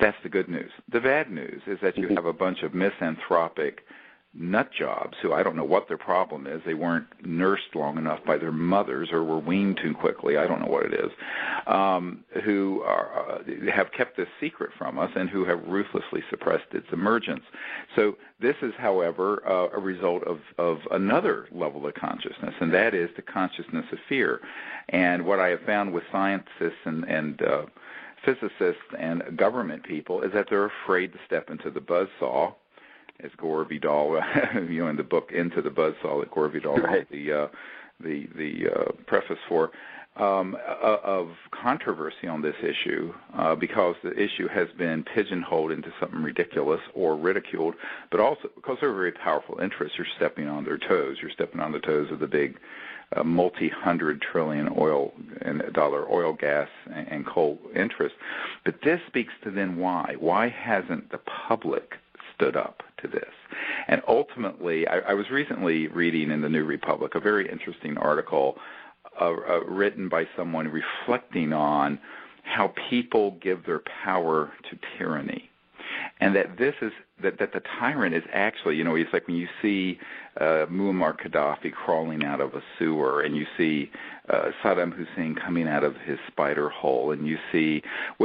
That's the good news. The bad news is that you have a bunch of misanthropic nut jobs who I don't know what their problem is. They weren't nursed long enough by their mothers or were weaned too quickly. I don't know what it is. Who have kept this secret from us and who have ruthlessly suppressed its emergence. So this is, however, a result of another level of consciousness, and that is the consciousness of fear. And what I have found with scientists and physicists and government people is that they're afraid to step into the buzzsaw, as Gore Vidal, in the book Into the Buzzsaw that Gore Vidal wrote the preface for, of controversy on this issue because the issue has been pigeonholed into something ridiculous or ridiculed, but also because they're very powerful interests. You're stepping on their toes. You're stepping on the toes of the big multi-hundred trillion dollar oil, gas, and coal interests. But this speaks to then why. Why hasn't the public stood up to this? And ultimately, I was recently reading in the New Republic a very interesting article written by someone reflecting on how people give their power to tyranny. And that this is that the tyrant is actually, it's like when you see Muammar Gaddafi crawling out of a sewer, and you see Saddam Hussein coming out of his spider hole, and you see,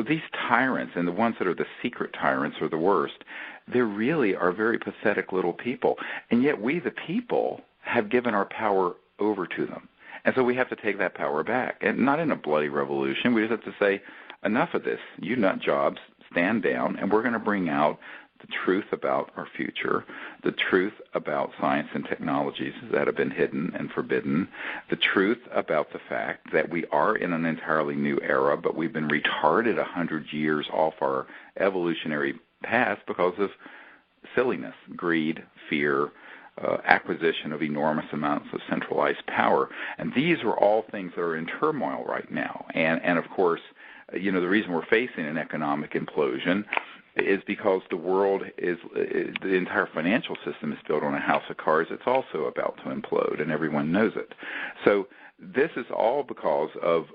these tyrants, and the ones that are the secret tyrants are the worst, they really are very pathetic little people. And yet we, the people, have given our power over to them. And so we have to take that power back. And not in a bloody revolution. We just have to say, enough of this. You nut jobs, stand down, and we're going to bring out the truth about our future, the truth about science and technologies that have been hidden and forbidden, the truth about the fact that we are in an entirely new era, but we've been retarded 100 years off our evolutionary path because of silliness, greed, fear, acquisition of enormous amounts of centralized power. And these are all things that are in turmoil right now. And of course, the reason we're facing an economic implosion is because the world the entire financial system is built on a house of cards. It's also about to implode, and everyone knows it. So this is all because of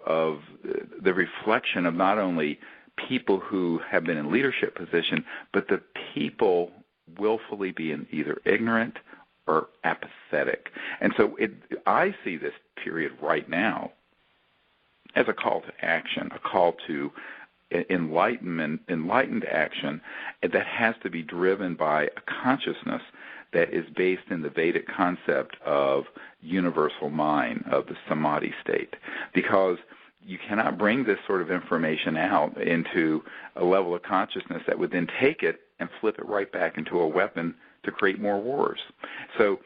the reflection of not only people who have been in leadership position, but the people willfully being either ignorant or apathetic. And so I see this period right now as a call to action, a call to enlightened action that has to be driven by a consciousness that is based in the Vedic concept of universal mind, of the samadhi state. Because you cannot bring this sort of information out into a level of consciousness that would then take it and flip it right back into a weapon to create more wars. So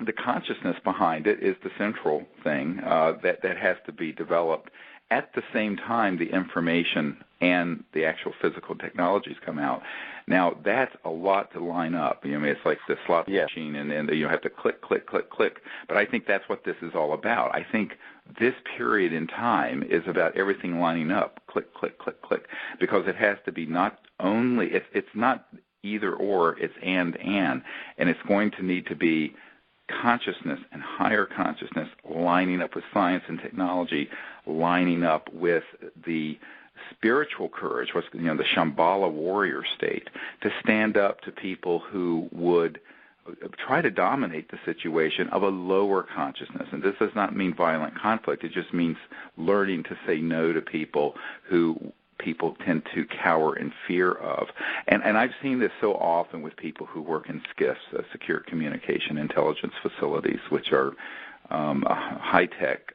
the consciousness behind it is the central thing that has to be developed. At the same time, the information and the actual physical technologies come out. Now, that's a lot to line up. It's like the slot machine, and you have to click, click, click, click. But I think that's what this is all about. I think this period in time is about everything lining up, click, click, click, click, because it has to be not only, it's not either or, it's and it's going to need to be consciousness and higher consciousness lining up with science and technology, lining up with the spiritual courage, the Shambhala warrior state, to stand up to people who would try to dominate the situation of a lower consciousness. And this does not mean violent conflict. It just means learning to say no to people who people tend to cower in fear of. And I've seen this so often with people who work in SCIFs, Secure Communication Intelligence Facilities, which are high-tech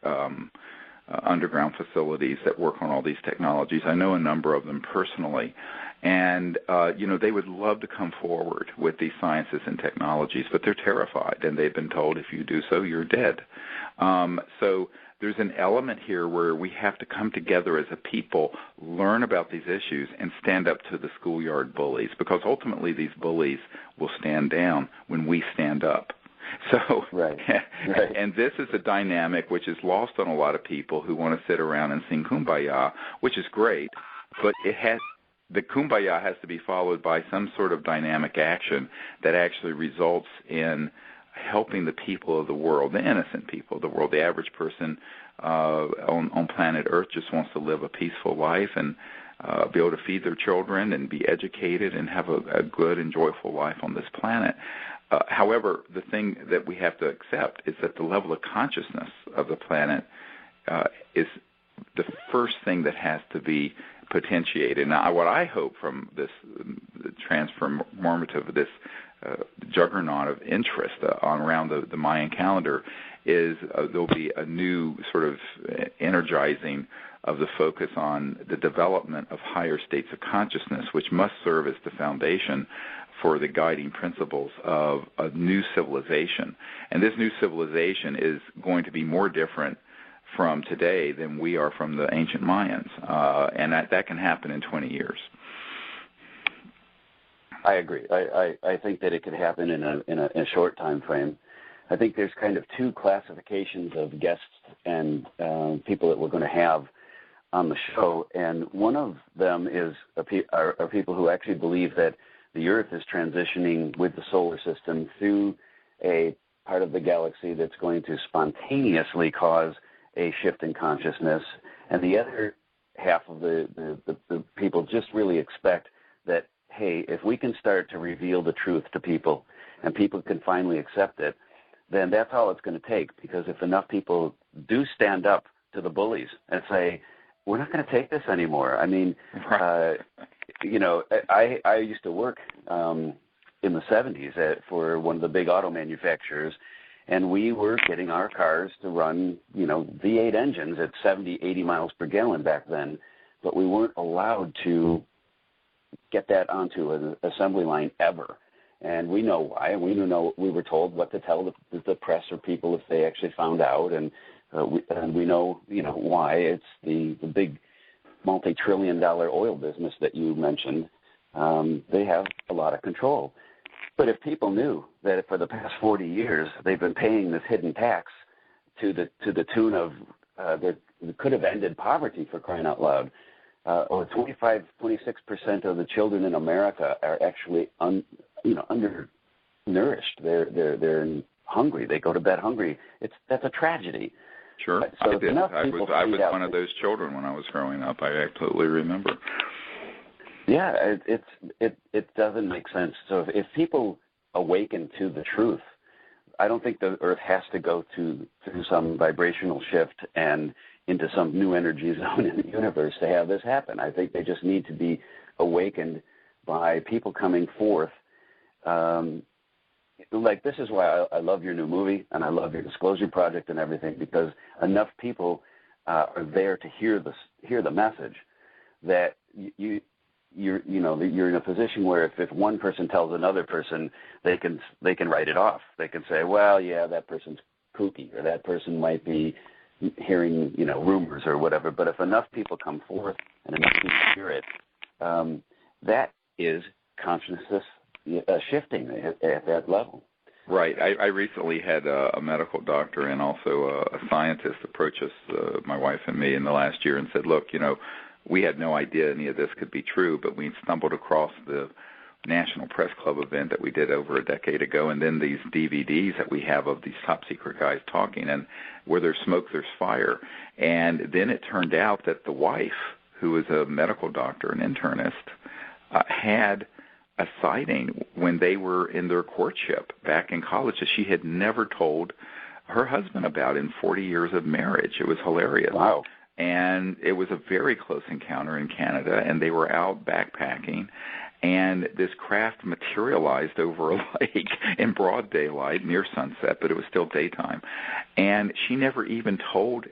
underground facilities that work on all these technologies. I know a number of them personally. And, they would love to come forward with these sciences and technologies, but they're terrified, and they've been told if you do so, you're dead. So there's an element here where we have to come together as a people, learn about these issues, and stand up to the schoolyard bullies, because ultimately these bullies will stand down when we stand up. So, right. And this is a dynamic which is lost on a lot of people who want to sit around and sing Kumbaya, which is great, but the Kumbaya has to be followed by some sort of dynamic action that actually results in helping the people of the world, the innocent people of the world. The average person on planet Earth just wants to live a peaceful life, and be able to feed their children and be educated and have a good and joyful life on this planet. However, the thing that we have to accept is that the level of consciousness of the planet is the first thing that has to be potentiated. Now, what I hope from this transformative, this juggernaut of interest around the Mayan calendar is there'll be a new sort of energizing of the focus on the development of higher states of consciousness, which must serve as the foundation for the guiding principles of a new civilization. And this new civilization is going to be more different from today than we are from the ancient Mayans, and that can happen in 20 years. I agree. I think that it could happen in a short time frame. I think there's kind of two classifications of guests and people that we're going to have on the show, and one of them are people who actually believe that the Earth is transitioning with the solar system through a part of the galaxy that's going to spontaneously cause a shift in consciousness, and the other half of the people just really expect that, hey, if we can start to reveal the truth to people and people can finally accept it, then that's all it's going to take, because if enough people do stand up to the bullies and say, we're not going to take this anymore. I mean, I used to work in the 70s for one of the big auto manufacturers, and we were getting our cars to run, V8 engines at 70, 80 miles per gallon back then, but we weren't allowed to get that onto an assembly line ever. And we know why. We were told what to tell the press or people if they actually found out, and we know, why. It's the big multi-trillion-dollar oil business that you mentioned. They have a lot of control. But if people knew that for the past 40 years they've been paying this hidden tax to the tune of that could have ended poverty, for crying out loud, or 26% of the children in America are actually undernourished. They're hungry. They go to bed hungry. That's a tragedy. Sure, so I did. I was one of those children when I was growing up. I absolutely remember. Yeah, it doesn't make sense. So if people awaken to the truth, I don't think the Earth has to go through some vibrational shift and into some new energy zone in the universe to have this happen. I think they just need to be awakened by people coming forth. Like, this is why I love your new movie and I love your Disclosure Project and everything, because enough people are there to hear the message that you're in a position where if one person tells another person, they can write it off. They can say, well, yeah, that person's kooky, or that person might be hearing rumors or whatever. But if enough people come forth and enough people hear it, that is consciousness shifting at that level. Right. I recently had a medical doctor and also a scientist approach us, my wife and me, in the last year and said, look, we had no idea any of this could be true, but we stumbled across the National Press Club event that we did over a decade ago, and then these DVDs that we have of these top secret guys talking, and where there's smoke, there's fire. And then it turned out that the wife, who was a medical doctor, an internist, had a sighting when they were in their courtship back in college that she had never told her husband about in 40 years of marriage. It was hilarious. Wow. And it was a very close encounter in Canada, and they were out backpacking, and this craft materialized over a lake in broad daylight near sunset, but it was still daytime. And she never even told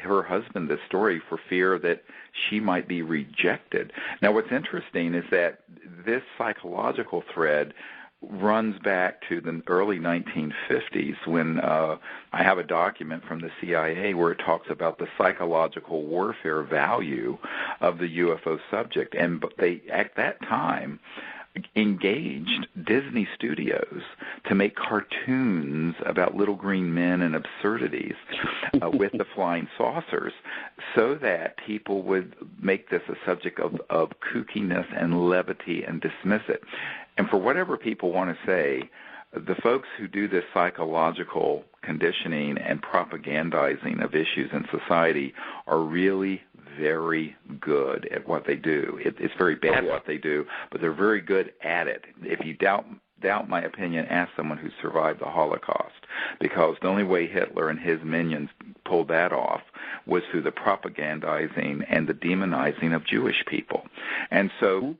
her husband this story for fear that she might be rejected. Now, what's interesting is that this psychological thread runs back to the early 1950s when I have a document from the CIA where it talks about the psychological warfare value of the UFO subject. And they, at that time, engaged Disney Studios to make cartoons about little green men and absurdities with the flying saucers, so that people would make this a subject of kookiness and levity and dismiss it. And for whatever people want to say, the folks who do this psychological conditioning and propagandizing of issues in society are really very good at what they do. It's very bad what they do, but they're very good at it. If you doubt my opinion, ask someone who survived the Holocaust, because the only way Hitler and his minions pulled that off was through the propagandizing and the demonizing of Jewish people. And so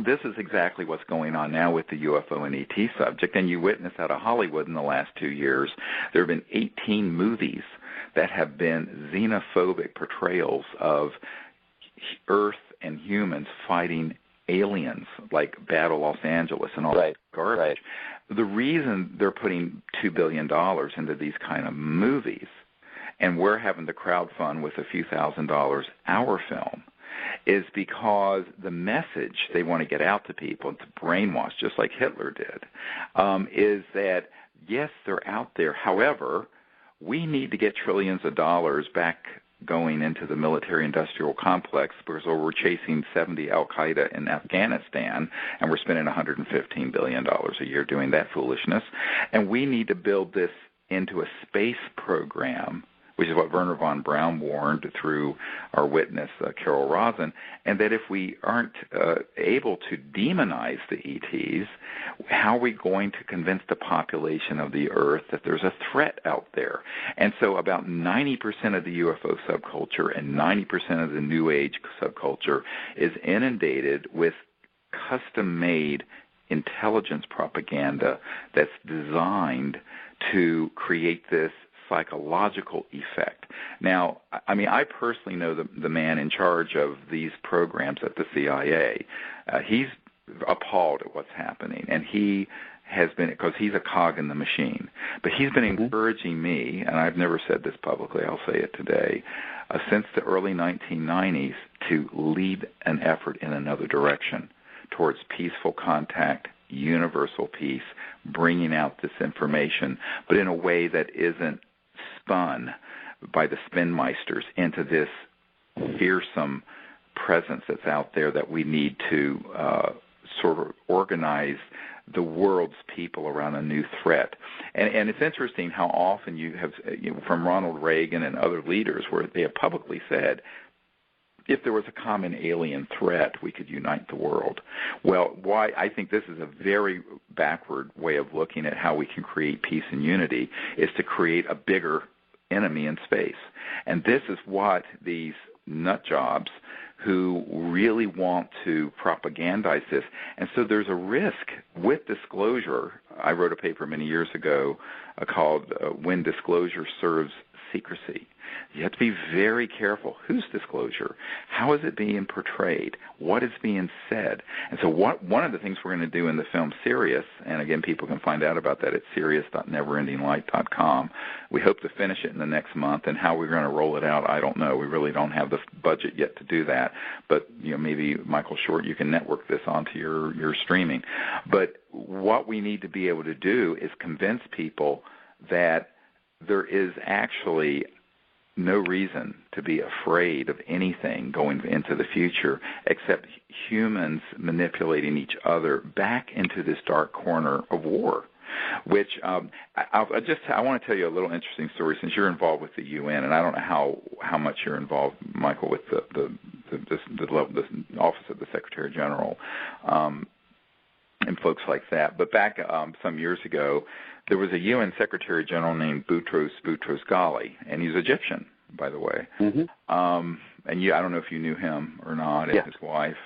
this is exactly what's going on now with the UFO and ET subject, and you witness out of Hollywood in the last 2 years, there have been 18 movies that have been xenophobic portrayals of Earth and humans fighting aliens, like Battle Los Angeles and all that garbage. Right. The reason they're putting $2 billion into these kind of movies, and we're having to crowdfund with a few $1,000s our film, is because the message they want to get out to people, to brainwash, just like Hitler did, is that, yes, they're out there. However, we need to get trillions of dollars back going into the military-industrial complex, because we're chasing 70 al-Qaeda in Afghanistan, and we're spending $115 billion a year doing that foolishness. And we need to build this into a space program, which is what Werner von Braun warned through our witness, Carol Rosin, and that if we aren't able to demonize the ETs, how are we going to convince the population of the Earth that there's a threat out there? And so about 90% of the UFO subculture and 90% of the New Age subculture is inundated with custom-made intelligence propaganda that's designed to create this psychological effect. Now, I mean, I personally know the man in charge of these programs at the CIA. He's appalled at what's happening, and he has been, because he's a cog in the machine, but he's been encouraging me, and I've never said this publicly, I'll say it today, since the early 1990s, to lead an effort in another direction towards peaceful contact, universal peace, bringing out this information, but in a way that isn't spun by the spinmeisters into this fearsome presence that's out there that we need to sort of organize the world's people around a new threat. And it's interesting how often you have, from Ronald Reagan and other leaders, where they have publicly said, if there was a common alien threat, we could unite the world. Well, why I think this is a very backward way of looking at how we can create peace and unity, is to create a bigger enemy in space. And this is what these nut jobs who really want to propagandize this. And so there's a risk with disclosure. I wrote a paper many years ago called When Disclosure Serves Secrecy. You have to be very careful. Whose disclosure? How is it being portrayed? What is being said? And so one of the things we're going to do in the film Sirius, and again, people can find out about that at sirius.neverendinglight.com. We hope to finish it in the next month, and how we're going to roll it out, I don't know. We really don't have the budget yet to do that. But maybe, Michael Short, you can network this onto your streaming. But what we need to be able to do is convince people that there is actually no reason to be afraid of anything going into the future except humans manipulating each other back into this dark corner of war, which I want to tell you a little interesting story, since you're involved with the UN, and I don't know how much you're involved, Michael, with the Office of the Secretary General and folks like that. But back some years ago, there was a UN Secretary General named Boutros Ghali, and he's Egyptian, by the way. And I don't know if you knew him or not, and his wife.